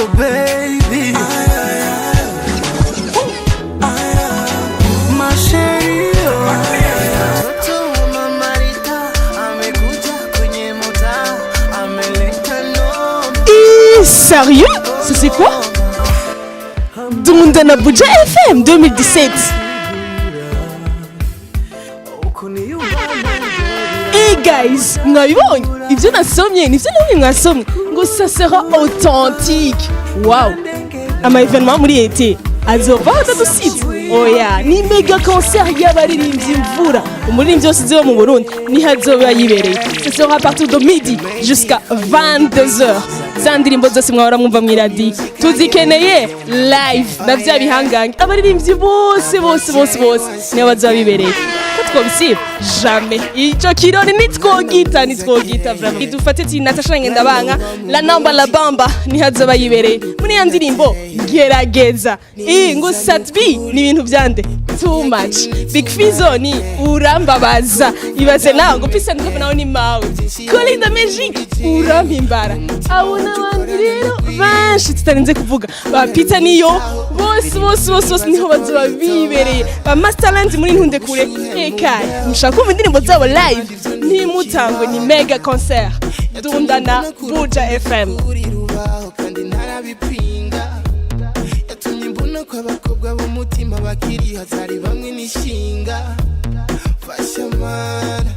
So baby, my chérie, mtoto wa mama Rita amekuja kwenye mota, ameleta no. Sérieux? Ça c'est quoi? Dunda na Buja FM 2017. Hey guys, mwabibonye? Ibyo nasomye, nivyo namwe mwasomye ngo ça sera authentique. Wow. Ama événement muri été azova hatadusize. Oya, ni mega concert y'abaririmbyi imvura. Umuririmbyi wose uziba mu Burundi ni hazoba yibereye. Ce sera à partir de midi jusqu'à 22h. Za ndirimbo zose mwahora mwumva mu radio tuzikeneye live na vya bihanganye abaririmbyi bose niyo bazabibereye ko twobisiba jamais ico kirori nitwogita vraiment idufate ati Natasha Ngendabanga la namba la bamba ni hazoba yibereye muri ya ndirimbo gerageza ngo satbi ni ibintu byande too much Big Fizzo ni urambabaza ibaze nawe ngo pisa ndiko nawe ni mawe Colinda Magic urampimbara abona abandi rero benshi tutarinze kuvuga ba Peter niyo bose niho bazoba bibereye ba Masterland muri ntunde kure ekaye mushaka kumva indirimbo zabo live ntimutangwe ni mega concert Dunda na Buja FM kandi ntarabipinga yatumye mbona ko abakobwa b'umutima bakiri hatari bamwe nishinga fasha mara